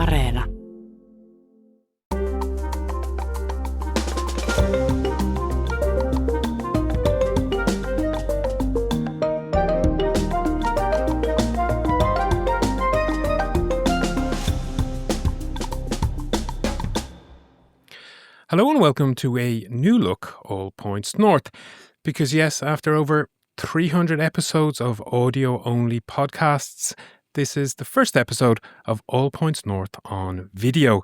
Areena. Hello and welcome to a new look, All Points North. Because yes, after over 300 episodes of audio-only podcasts, this is the first episode of All Points North on video.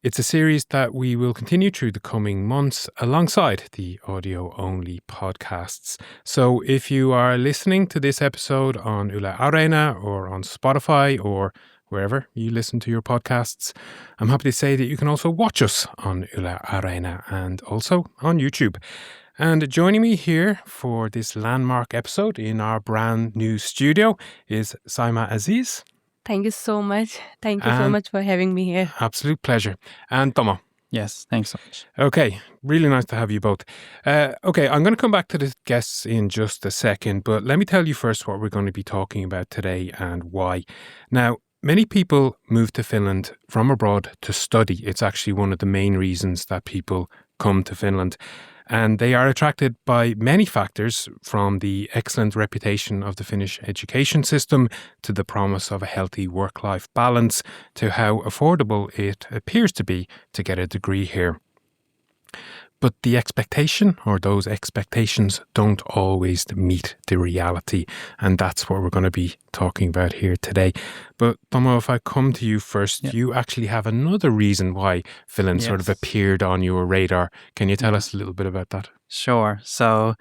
It's a series that we will continue through the coming months alongside the audio-only podcasts. So if you are listening to this episode on Yle Areena or on Spotify or wherever you listen to your podcasts, I'm happy to say that you can also watch us on Yle Areena and also on YouTube. And joining me here for this landmark episode in our brand new studio is Saima Aziz. Thank you so much. Thank you so much for having me here. Absolute pleasure. And Tomo. Yes, thanks so much. Okay, really nice to have you both. Okay, I'm going to come back to the guests in just a second, but let me tell you first what we're going to be talking about today and why. Now, many people move to Finland from abroad to study. It's actually one of the main reasons that people come to Finland. And they are attracted by many factors, from the excellent reputation of the Finnish education system to the promise of a healthy work-life balance to how affordable it appears to be to get a degree here. But the expectation, or those expectations, don't always meet the reality. And that's what we're going to be talking about here today. But Tomo, if I come to you first, you actually have another reason why Finland sort of appeared on your radar. Can you tell us a little bit about that? Sure. So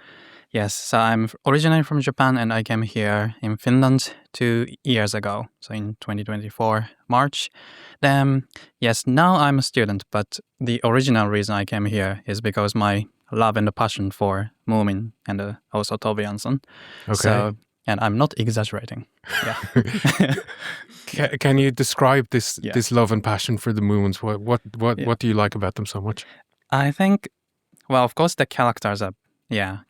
I'm originally from Japan and I came here in Finland 2 years ago. So in 2024, March. Then, now I'm a student, but the original reason I came here is because my love and the passion for Moomin and also Tove Jansson. Okay. So, and I'm not exaggerating. Yeah. Can you describe this love and passion for the Moomins? What do you like about them so much? I think, well, of course the characters are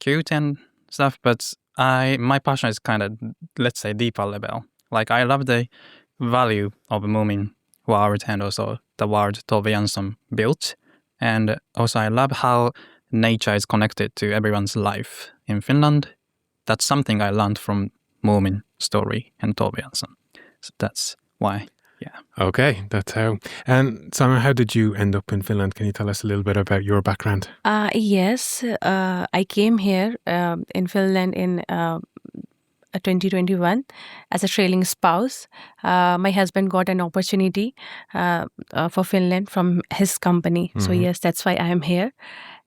cute and stuff, but my passion is kind of, let's say, deeper level. Like I love the value of Moomin world and also the world Tove Jansson built. And also I love how nature is connected to everyone's life in Finland. That's something I learned from Moomin story and Tove Jansson. So that's why. Yeah. Okay, that's how. And Simon, how did you end up in Finland? Can you tell us a little bit about your background? Yes, I came here in Finland in 2021 as a trailing spouse. My husband got an opportunity for Finland from his company. Mm-hmm. So yes, that's why I am here.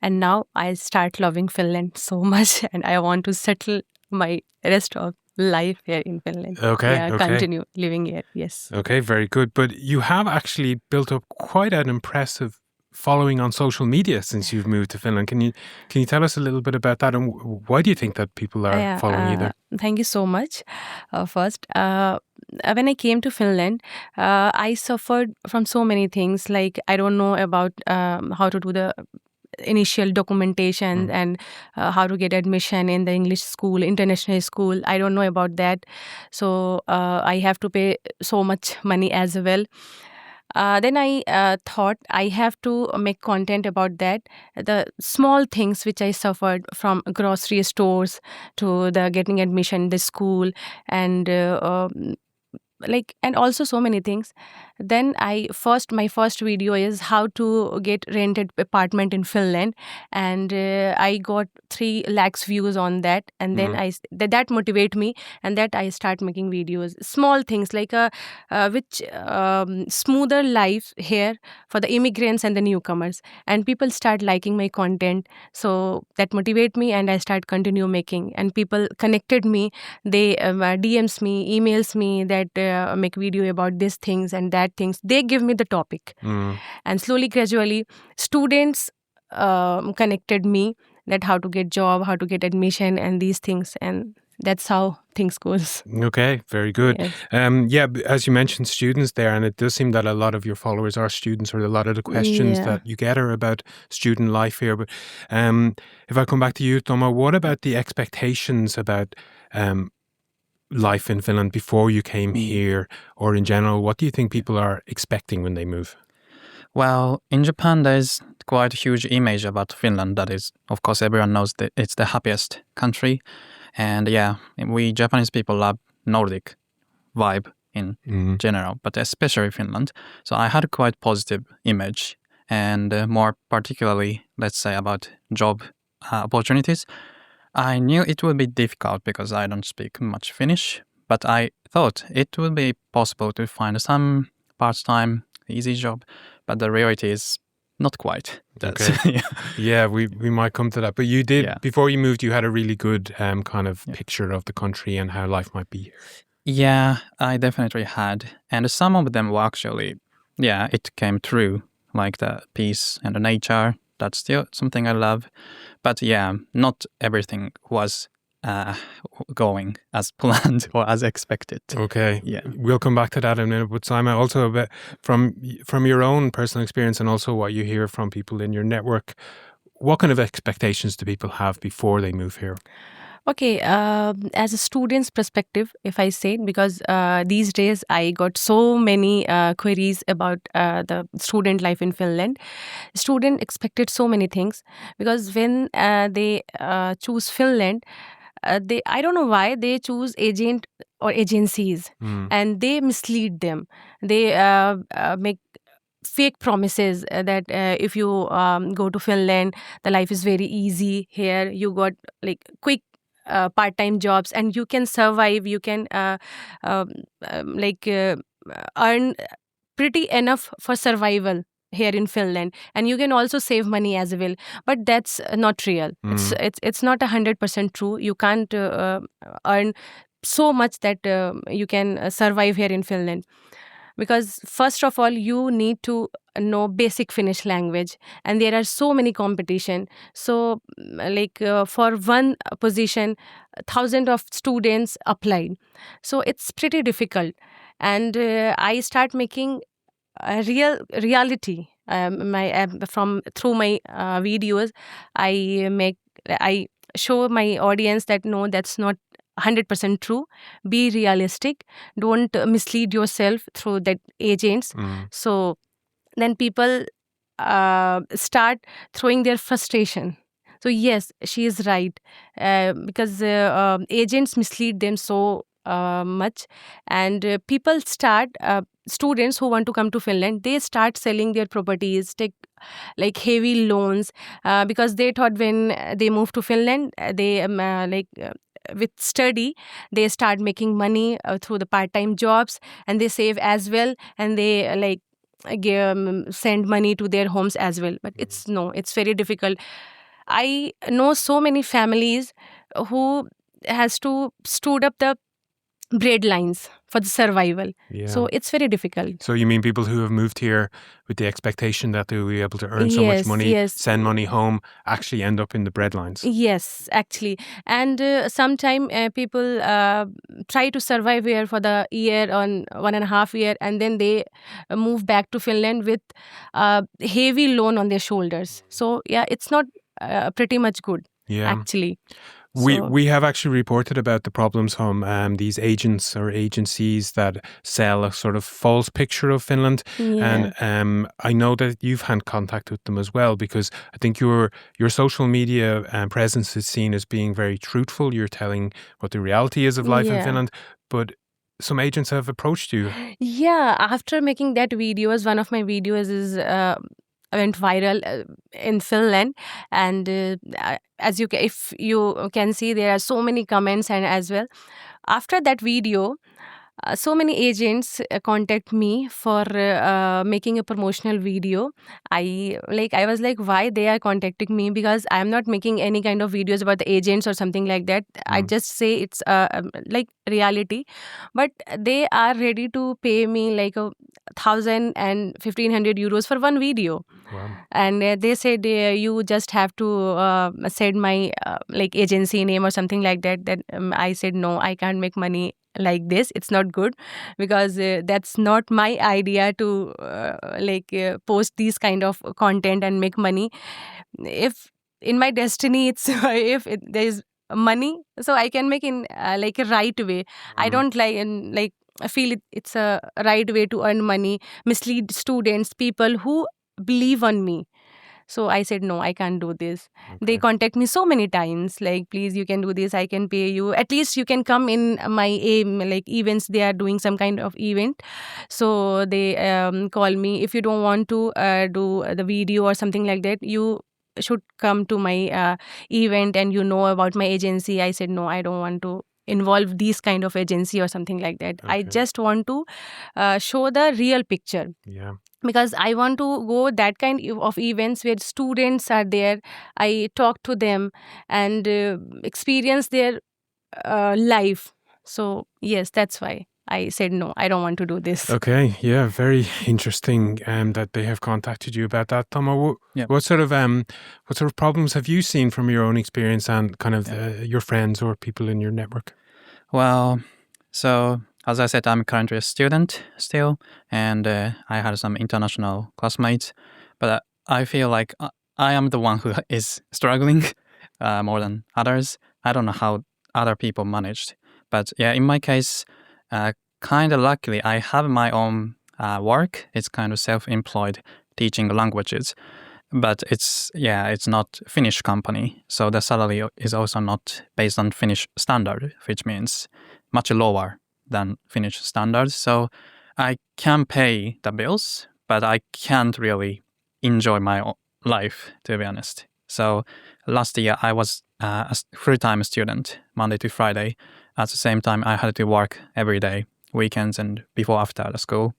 And now I start loving Finland so much and I want to settle my rest of life here in Finland. Okay. Continue living here, yes. Okay, very good. But you have actually built up quite an impressive following on social media since you've moved to Finland. Can you tell us a little bit about that and why do you think that people are following you there? Thank you so much. First, when I came to Finland, I suffered from so many things. Like I don't know about how to do the initial documentation and how to get admission in the English school, international school. I don't know about that. So I have to pay so much money as well. Then I thought I have to make content about that. The small things which I suffered, from grocery stores to the getting admission in the school and and also so many things. Then my first video is how to get rented apartment in Finland, and I got 3 lakhs views on that, and then that motivate me, and that I start making videos, small things like which smoother life here for the immigrants and the newcomers, and people start liking my content, so that motivate me, and I start continue making, and people connected me, they DMs me, emails me that make video about these things and that things. They give me the topic, and slowly, gradually, students connected me that how to get job, how to get admission, and these things, and that's how things goes. Okay, very good. Yes. As you mentioned, students there, and it does seem that a lot of your followers are students, or a lot of the questions that you get are about student life here. But if I come back to you, Tomo, what about the expectations about life in Finland before you came here, or in general, what do you think people are expecting when they move? Well, in Japan, there's quite a huge image about Finland. That is, of course, everyone knows that it's the happiest country. And yeah, we Japanese people love Nordic vibe in general, but especially Finland. So I had a quite positive image, and more particularly, let's say, about job opportunities. I knew it would be difficult because I don't speak much Finnish, but I thought it would be possible to find some part-time, easy job. But the reality is not quite. That's, okay. Yeah, we might come to that. But you did, before you moved, you had a really good kind of picture of the country and how life might be here. Yeah, I definitely had. And some of them were actually, it came true, like the peace and the nature. That's still something I love. But yeah, not everything was going as planned or as expected. Okay. Yeah. We'll come back to that in a minute. But Simon, also a bit from your own personal experience and also what you hear from people in your network, what kind of expectations do people have before they move here? Okay, as a student's perspective, if I say, because these days I got so many queries about the student life in Finland. Student expected so many things because when they choose Finland, I don't know why they choose agent or agencies and they mislead them. They make fake promises that if you go to Finland, the life is very easy here. You got like quick part-time jobs and you can survive. You can um, earn pretty enough for survival here in Finland, and you can also save money as well. But that's not real. It's not 100% true. You can't earn so much that you can survive here in Finland. Because first of all, you need to know basic Finnish language, and there are so many competition. So for one position, thousands of students applied. So it's pretty difficult. And I start making a reality from through my videos. I show my audience that no, that's not 100% true. Be realistic. Don't mislead yourself through that agents. So then people start throwing their frustration. So yes, she is right, because agents mislead them so much, and people start students who want to come to Finland, they start selling their properties, take like heavy loans, because they thought when they move to Finland, they with study, they start making money through the part-time jobs, and they save as well, and they send money to their homes as well. But it's very difficult. I know so many families who has to stood up the bread lines for the survival. So it's very difficult. So you mean people who have moved here with the expectation that they will be able to earn so much money, send money home, actually end up in the bread lines? Yes, actually. And sometimes people try to survive here for the year or 1.5 years, and then they move back to Finland with heavy loan on their shoulders. So yeah, it's not pretty much good, actually. We have actually reported about the problems from these agents or agencies that sell a sort of false picture of Finland. And I know that you've had contact with them as well, because I think your social media presence is seen as being very truthful. You're telling what the reality is of life in Finland. But some agents have approached you. Yeah, after making that videos, one of my videos is went viral in Finland, and if you can see, there are so many comments, and as well after that video, so many agents contact me for making a promotional video. I was like, why they are contacting me? Because I am not making any kind of videos about the agents or something like that. I just say it's like reality, but they are ready to pay me like 1,000 and 1,500 euros for one video. Wow. And they said you just have to send my agency name or something like that. Then I said no, I can't make money like this. It's not good, because that's not my idea to post these kind of content and make money. If in my destiny, it's if there is money, so I can make in like a right way. I don't like I feel it's a right way to earn money, mislead students, people who believe on me. So I said, no, I can't do this. They Okay. contact me so many times, like, please, you can do this. I can pay you. At least you can come in my aim, like events. They are doing some kind of event. So they call me. If you don't want to do the video or something like that, you should come to my event and you know about my agency. I said, no, I don't want to involve these kind of agency or something like that. I Okay. just want to show the real picture, Yeah. because I want to go that kind of events where students are there. I talk to them and experience their life. So yes, that's why I said, no, I don't want to do this. Okay. Yeah. Very interesting. That they have contacted you about that, Tomo. Yeah. What sort of problems have you seen from your own experience and kind of your friends or people in your network? Well, so as I said, I'm currently a student still, and I had some international classmates, but I feel like I am the one who is struggling more than others. I don't know how other people managed, but yeah, in my case, kind of luckily, I have my own work. It's kind of self-employed teaching languages, but it's not Finnish company, so the salary is also not based on Finnish standard, which means much lower than Finnish standards. So I can pay the bills, but I can't really enjoy my life, to be honest. So last year I was a full-time student, Monday to Friday. At the same time, I had to work every day, weekends and before after the school.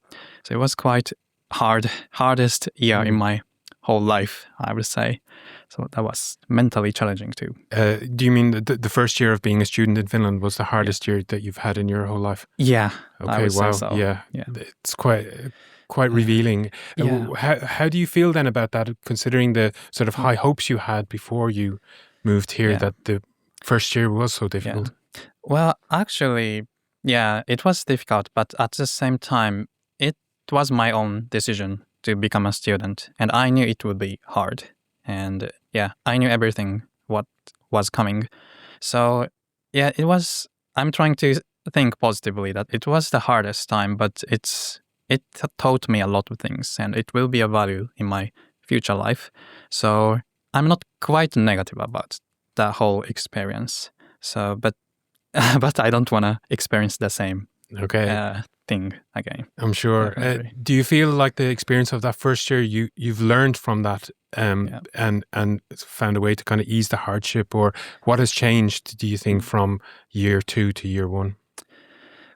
So it was quite hardest year in my whole life, I would say. So that was mentally challenging too. Do you mean the first year of being a student in Finland was the hardest year that you've had in your whole life? Yeah. Okay, I would wow. say so. Yeah. It's quite revealing. Yeah. How do you feel then about that, considering the sort of high hopes you had before you moved here, that the first year was so difficult? Yeah. Well, actually, yeah, it was difficult, but at the same time, it was my own decision to become a student, and I knew it would be hard. And yeah, I knew everything what was coming. So yeah, I'm trying to think positively that it was the hardest time, but it taught me a lot of things, and it will be a value in my future life. So I'm not quite negative about the whole experience. So, but I don't want to experience the same thing again. I'm sure. Do you feel like the experience of that first year, you've learned from that and found a way to kind of ease the hardship, or what has changed, do you think, from year 2 to year 1?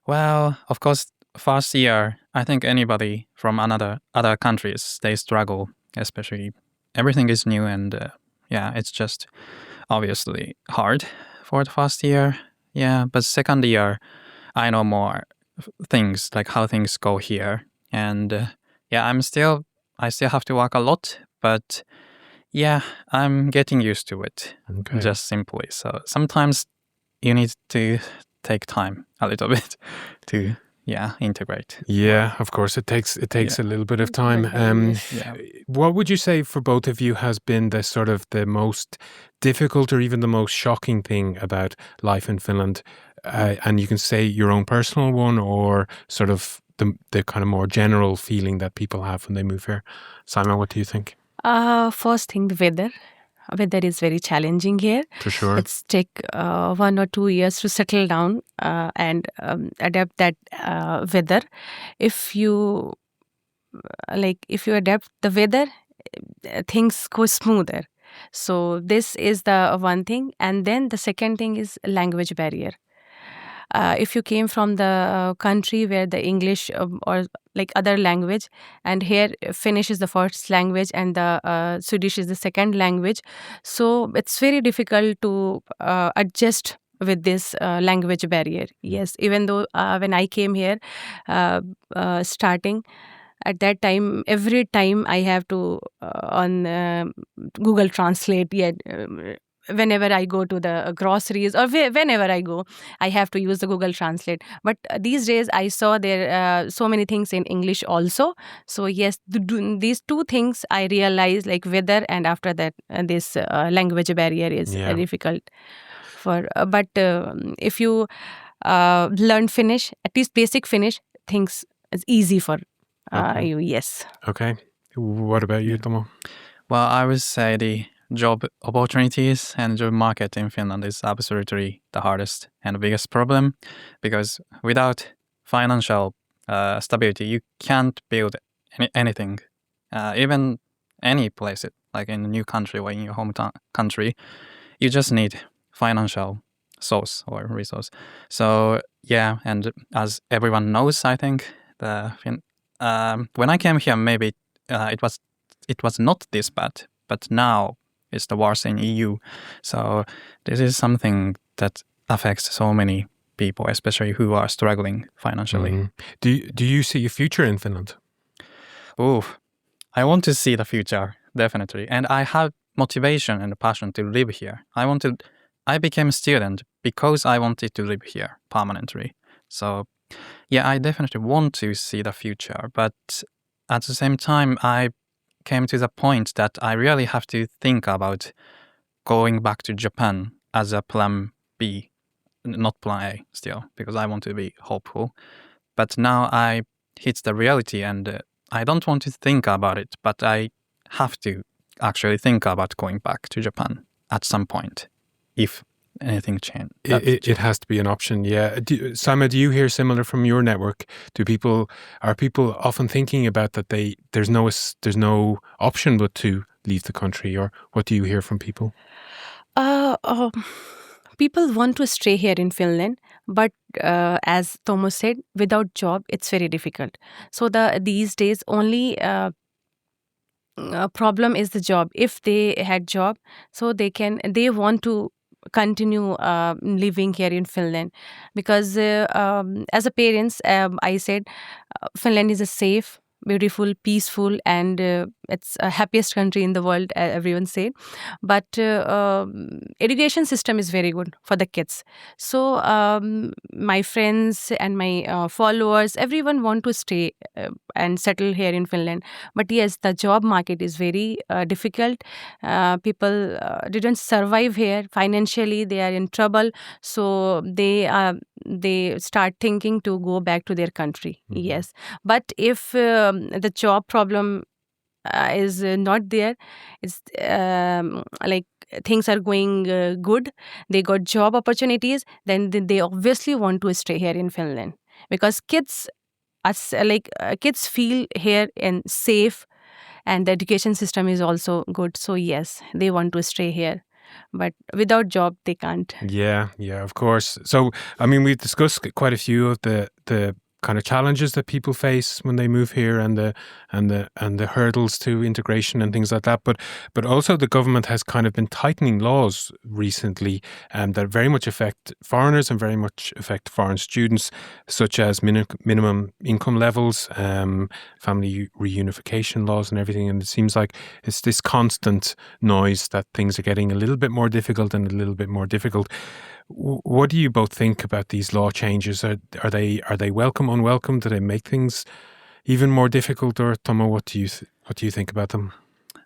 Well, of course, first year, I think anybody from other countries, they struggle, especially everything is new, and it's just obviously hard for the first year. Yeah, but second year, I know more things, like how things go here. And I still have to work a lot, but yeah, I'm getting used to it, just simply. So sometimes you need to take time a little bit to integrate. Yeah, of course, it takes a little bit of time. What would you say for both of you has been the sort of the most difficult or even the most shocking thing about life in Finland? And you can say your own personal one, or sort of the kind of more general feeling that people have when they move here. Simon, what do you think? First thing, the weather. Weather is very challenging here. For sure. It's take 1 or 2 years to settle down and adapt that weather. If you adapt the weather, things go smoother. So this is the one thing. And then the second thing is language barrier. If you came from the country where the English or like other language, and here Finnish is the first language and the Swedish is the second language, so it's very difficult to adjust with this language barrier. Yes, even though when I came here, starting at that time, every time I have to on Google Translate. Whenever I go to the groceries or whenever I go, I have to use the Google Translate. But these days I saw there so many things in English also. So yes, these two things I realized, like weather, and after that this language barrier is difficult But if you learn Finnish, at least basic Finnish, things is easy for Okay. you. Yes. Okay. What about you, Tomo? Well, I would say the job opportunities and job market in Finland is absolutely the hardest and biggest problem, because without financial stability, you can't build anything, even any place, like in a new country or in your home country. You just need financial source or resource. So yeah, and as everyone knows, I think when I came here, maybe it was not this bad, but now it's the wars in EU. So this is something that affects so many people, especially who are struggling financially. Do you see a future in Finland? Ooh, I want to see the future, definitely. And I have motivation and passion to live here. I became a student because I wanted to live here permanently. So yeah, I definitely want to see the future. But at the same time, I came to the point that I really have to think about going back to Japan as a plan B, not plan A still, because I want to be hopeful. But now I hit the reality, and I don't want to think about it, but I have to actually think about going back to Japan at some point, if anything changes. It has to be an option, yeah. Sama, do you hear similar from your network? Are people often thinking about that there's no option but to leave the country, or what do you hear from people? People want to stay here in Finland, but as Thomas said, without job, it's very difficult. So these days only problem is the job. If they had job, so they want to continue living here in Finland, because as a parents, I said Finland is a safe, beautiful, peaceful, and it's a happiest country in the world, everyone say. But education system is very good for the kids. So my friends and my followers, everyone want to stay and settle here in Finland. But yes, the job market is very difficult. People didn't survive here financially; they are in trouble. So they start thinking to go back to their country. Yes, but if the job problem is not there, it's like things are going good, they got job opportunities, then they obviously want to stay here in Finland, because kids feel here and safe, and the education system is also good. So yes, they want to stay here, but without job they can't. Yeah, of course. So, I mean, we've discussed quite a few of the kind of challenges that people face when they move here, and the hurdles to integration and things like that. But also the government has kind of been tightening laws recently that very much affect foreigners and very much affect foreign students, such as minimum income levels, family reunification laws, and everything. And it seems like it's this constant noise that things are getting a little bit more difficult and a little bit more difficult. What do you both think about these law changes? Are they welcome, unwelcome? Do they make things even more difficult? Or Tomo, what do you think about them?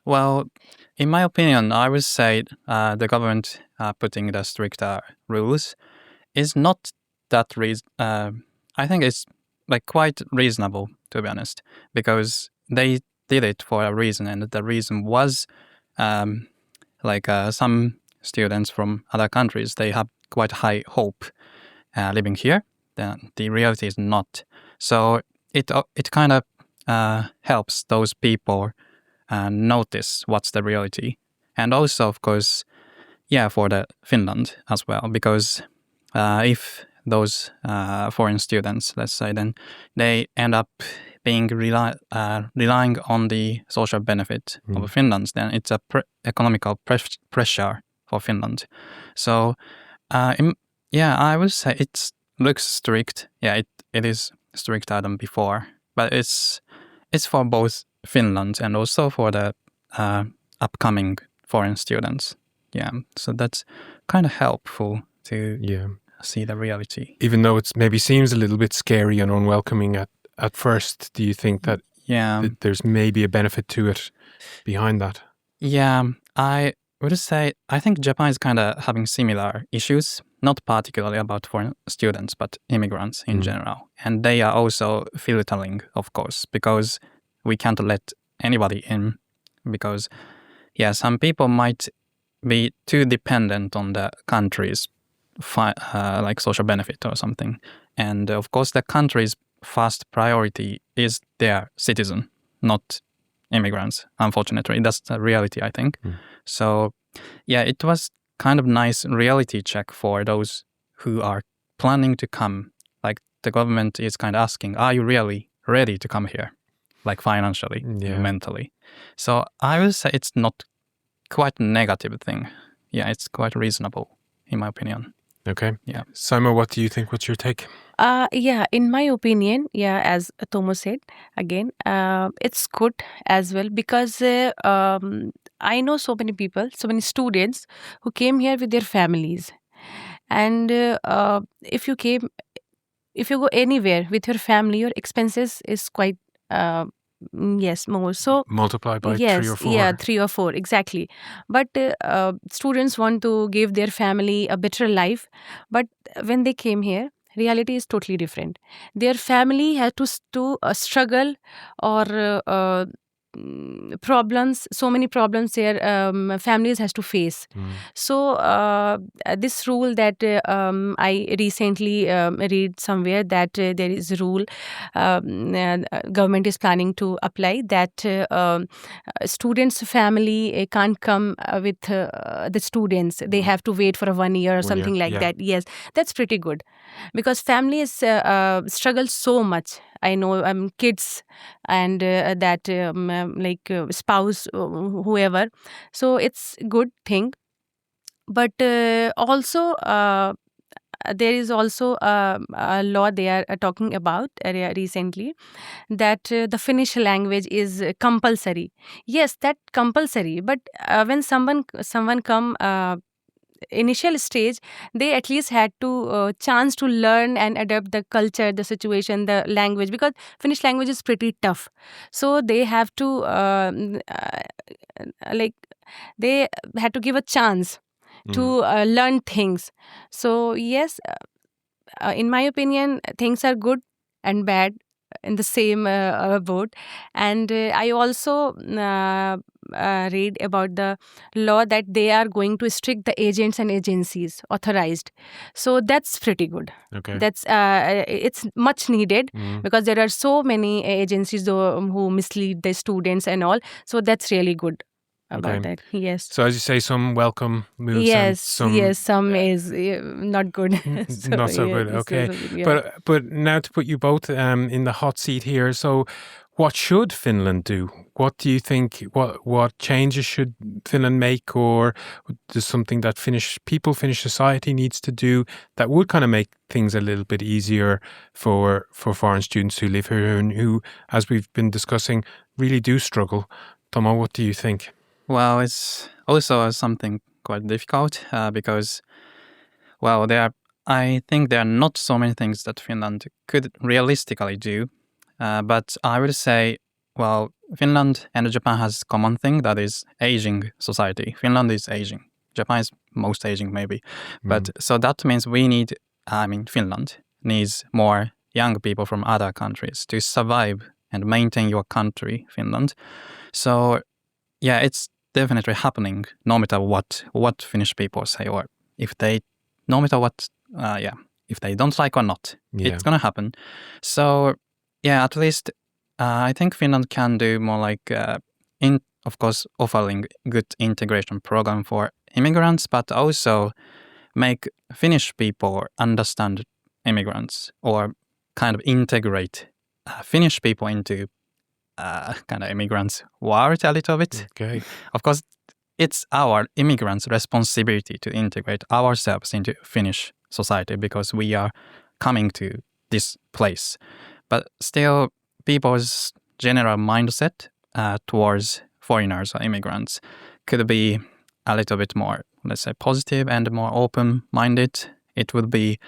Well, in my opinion, I would say the government putting the stricter rules is not that I think it's like quite reasonable, to be honest, because they did it for a reason, and the reason was some students from other countries, they have quite high hope living here. The reality is not. So it kind of helps those people notice what's the reality. And also, of course, for the Finland as well, because if those foreign students, let's say, then they end up being relying on the social benefit of Finland, then it's a economical pressure for Finland. So, I would say it looks strict. Yeah, it is stricter than before, but it's for both Finland and also for the upcoming foreign students. Yeah, so that's kind of helpful to see the reality. Even though it maybe seems a little bit scary and unwelcoming at first, do you think that there's maybe a benefit to it behind that? Yeah, would say I think Japan is kind of having similar issues, not particularly about foreign students, but immigrants in general. And they are also filtering, of course, because we can't let anybody in because, some people might be too dependent on the country's like social benefit or something. And of course, the country's first priority is their citizen, not immigrants. Unfortunately, that's the reality, I think. So, it was kind of nice reality check for those who are planning to come. Like the government is kind of asking, are you really ready to come here? Like financially, mentally. So I would say it's not quite a negative thing. Yeah, it's quite reasonable, in my opinion. Okay. Yeah. Simon, what do you think? What's your take? In my opinion, as Tomo said, again, it's good as well because I know so many people, so many students who came here with their families. And if you go anywhere with your family, your expenses is quite, more. So Multiply by yes, 3 or 4. 3 or 4, exactly. But students want to give their family a better life. But when they came here, reality is totally different. Their family had to struggle or problems, so many problems their families has to face. So this rule that I recently read somewhere that there is a rule government is planning to apply that students' family can't come with the students. They have to wait for 1 year or 1 something year, like that. Yes, that's pretty good because families struggle so much. I know kids and that spouse, whoever. So it's good thing. But also there is also a law they are talking about recently that the Finnish language is compulsory. Yes, that compulsory. But when someone come initial stage, they at least had to chance to learn and adapt the culture, the situation, the language, because Finnish language is pretty tough. So they have to like they had to give a chance to learn things. So yes, in my opinion, things are good and bad in the same boat. And I also read about the law that they are going to restrict the agents and agencies authorized. So that's pretty good. Okay. That's it's much needed because there are so many agencies who mislead the students and all. So that's really good about that. Yes. So as you say, some welcome moves and some is not good. not so good. Okay. But now to put you both in the hot seat here. So what should Finland do? What do you think? What changes should Finland make, or there's something that Finnish society needs to do that would kind of make things a little bit easier for foreign students who live here and who, as we've been discussing, really do struggle? Tomo, what do you think? Well, it's also something quite difficult because, I think there are not so many things that Finland could realistically do. But I would say, Finland and Japan has a common thing that is aging society. Finland is aging. Japan is most aging, maybe. But so that means Finland needs more young people from other countries to survive and maintain your country, Finland. So, it's definitely happening no matter what Finnish people say, or no matter what, if they don't like or not, it's going to happen. So, at least I think Finland can do more like, of course, offering good integration program for immigrants, but also make Finnish people understand immigrants or kind of integrate Finnish people into kind of immigrants' world a little bit. Okay. Of course, it's our immigrants' responsibility to integrate ourselves into Finnish society because we are coming to this place. But still, people's general mindset towards foreigners or immigrants could be a little bit more, let's say, positive and more open-minded. It would be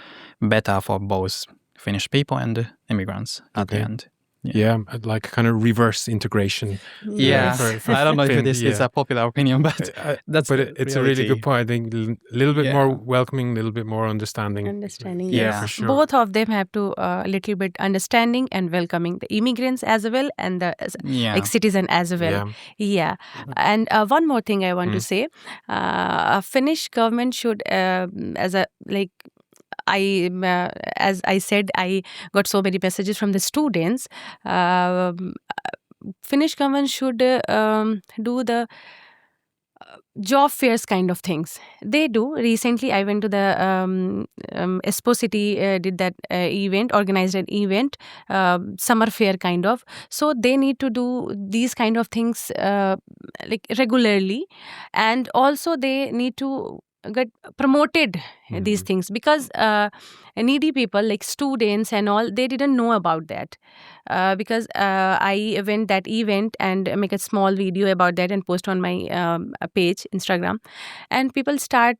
better for both Finnish people and immigrants at the end. Yeah, like kind of reverse integration. Yeah, I don't know if this is a popular opinion, but that's it's a really good point. I think a little bit more welcoming, a little bit more understanding. Understanding, yeah, yes. for sure. Both of them have to a little bit understanding and welcoming the immigrants as well and the like citizen as well. Yeah. And one more thing I want to say, Finnish government should as a like as I said, I got so many messages from the students. Finnish government should do the job fairs kind of things. They do. Recently, I went to the Espoo City, did that event, organized an event, summer fair kind of. So they need to do these kind of things like regularly, and also they need to get promoted these things, because needy people like students and all, they didn't know about that. Because I went that event and make a small video about that and post on my page, Instagram, and people start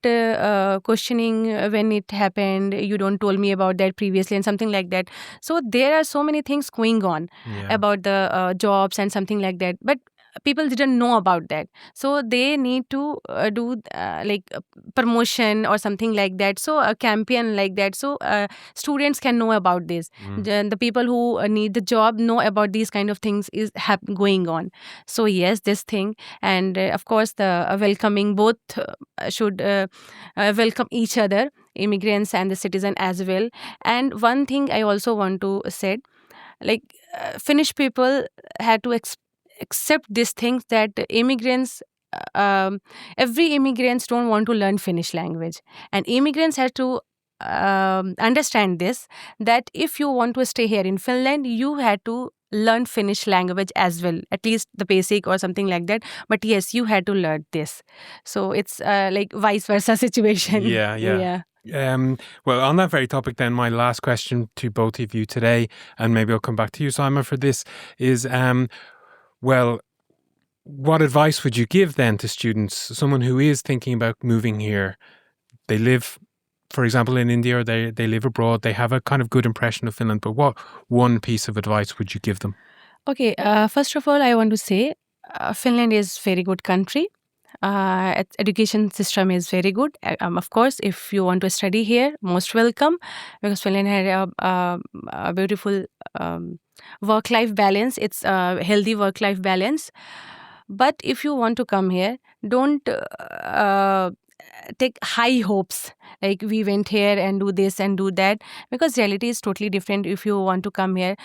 questioning when it happened. You don't told me about that previously and something like that. So there are so many things going on about the jobs and something like that, but people didn't know about that. So they need to do like a promotion or something like that, so a campaign like that, so students can know about this. The people who need the job know about these kind of things is going on. So yes, this thing, and of course the welcoming, both should welcome each other, immigrants and the citizen as well. And one thing I also want to say, like Finnish people had to accept these things, that immigrants, every immigrants don't want to learn Finnish language, and immigrants have to understand this, that if you want to stay here in Finland, you had to learn Finnish language as well, at least the basic or something like that. But yes, you had to learn this. So it's like vice versa situation. Yeah. Well, on that very topic then, my last question to both of you today, and maybe I'll come back to you, Simon, for this, is well, what advice would you give then to students, someone who is thinking about moving here? They live, for example, in India, or they live abroad, they have a kind of good impression of Finland, but what one piece of advice would you give them? Okay, first of all, I want to say Finland is very good country. Its education system is very good. Of course, if you want to study here, most welcome, because Finland had a beautiful work-life balance. It's a healthy work-life balance. But if you want to come here, don't take high hopes, like we went here and do this and do that, because reality is totally different if you want to come here.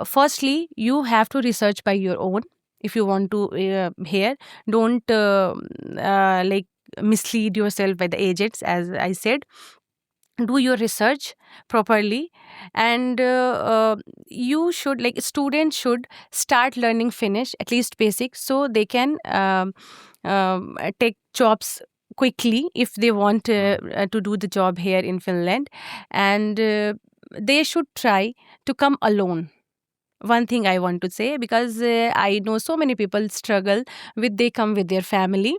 Firstly, you have to research by your own. If you want to here, don't like mislead yourself by the agents, as I said. Do your research properly, and you should, like students should start learning Finnish, at least basic, so they can take jobs quickly if they want to do the job here in Finland. And they should try to come alone. One thing I want to say, because I know so many people struggle with, they come with their family.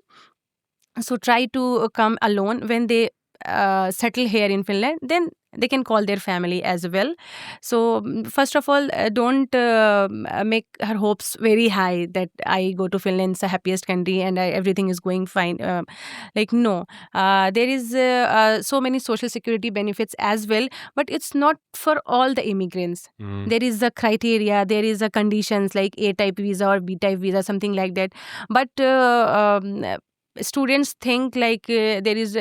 So try to come alone. When they settle here in Finland, then they can call their family as well. So first of all, don't make her hopes very high that I go to Finland, it's the happiest country and everything is going fine. Like no, there is so many social security benefits as well, but it's not for all the immigrants. There is a criteria, there is a conditions like A type visa or B type visa, something like that. But students think like there is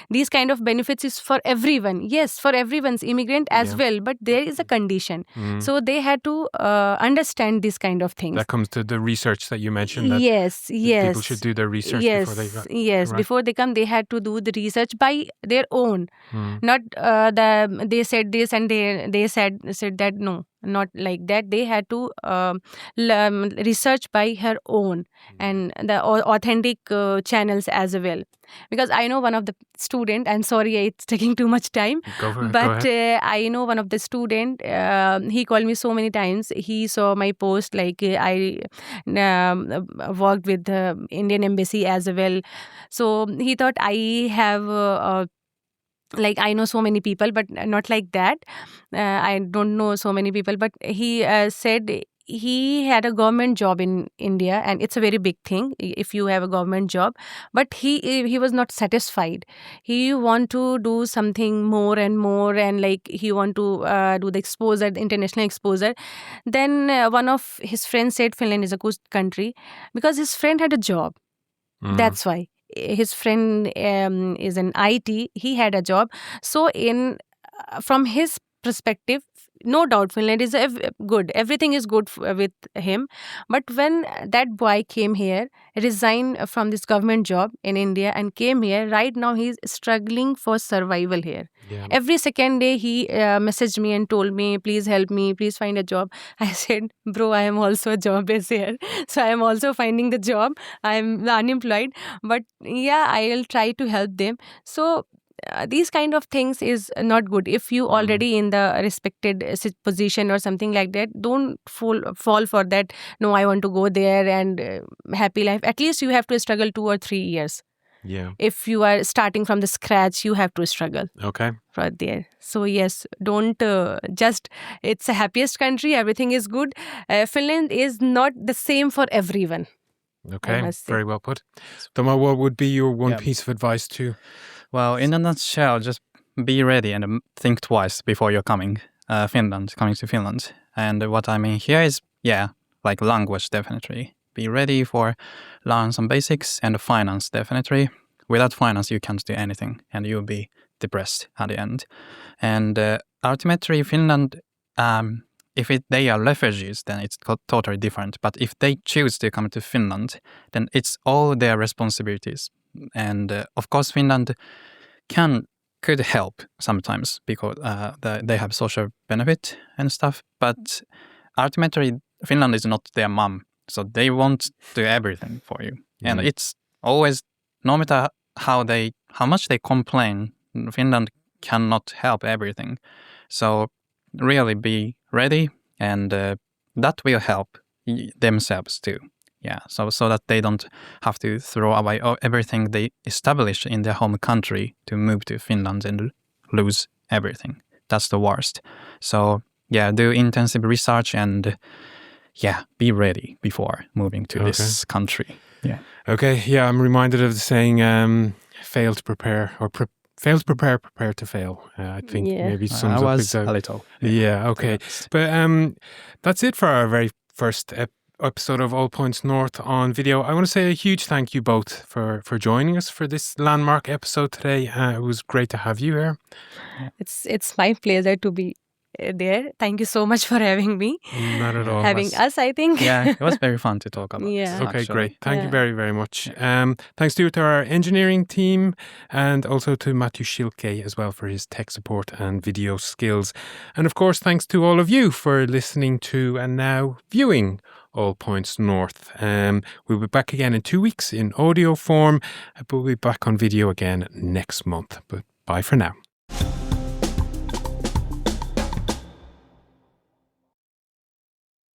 these kind of benefits is for everyone. Yes, for everyone's immigrant as well, but there is a condition. So they had to understand this kind of things. That comes to the research that you mentioned, that yes people should do their research before they go. Yes, right? Before they come, they had to do the research by their own. Not they said this and they said that. No, not like that. They had to research by her own, and the authentic channels as well. Because I know one of the student, I'm sorry it's taking too much time, but I know one of the student, he called me so many times. He saw my post, like I worked with the Indian embassy as well. So he thought I have like I know so many people, but not like that. I don't know so many people, but he said he had a government job in India, and it's a very big thing if you have a government job. But he was not satisfied. He want to do something more and more, and like he want to do the exposure, the international exposure. Then one of his friends said Finland is a good country because his friend had a job. That's why his friend is in IT. He had a job. So in from his perspective, no doubt Finland is good. Everything is good with him. But when that boy came here, resigned from this government job in India and came here, right now he's struggling for survival here. Yeah. Every second day he messaged me and told me, please help me, please find a job. I said, bro, I am also jobless here. So I am also finding the job. I am unemployed. But yeah, I'll try to help them. So these kind of things is not good. If you already in the respected position or something like that, don't fall for that. No, I want to go there and happy life. At least you have to struggle 2 or 3 years. Yeah. If you are starting from the scratch, you have to struggle. Okay. Right there. So yes, don't just, it's the happiest country, everything is good. Finland is not the same for everyone. Okay, very well put. Thomas, what would be your one piece of advice to? Well, in a nutshell, just be ready and think twice before you're coming to Finland. And what I mean here is, like language, definitely. Be ready for learn some basics, and finance, definitely. Without finance, you can't do anything, and you'll be depressed at the end. And ultimately, Finland, if they are refugees, then it's totally different. But if they choose to come to Finland, then it's all their responsibilities. And of course, Finland could help sometimes because they have social benefit and stuff. But ultimately, Finland is not their mom, so they won't do everything for you. And it's always, no matter how much they complain, Finland cannot help everything. So really be ready, and that will help themselves too. Yeah, so that they don't have to throw away everything they establish in their home country to move to Finland and lose everything. That's the worst. So do intensive research and be ready before moving to this country. Yeah. Okay. Yeah, I'm reminded of the saying, "Fail to prepare," or "Fail to prepare, prepare to fail." I think maybe sums up exactly. A little. Yeah. Okay. But that's it for our very first episode of All Points North on video. I want to say a huge thank you both for joining us for this landmark episode today. It was great to have you here. It's my pleasure to be there. Thank you so much for having me. Not at all. Having us, I think. Yeah, it was very fun to talk about. Okay, great. Thank you very, very much. Thanks to our engineering team, and also to Matthew Schilke as well for his tech support and video skills. And of course, thanks to all of you for listening to and now viewing All Points North. We'll be back again in 2 weeks in audio form, but we'll be back on video again next month. But bye for now.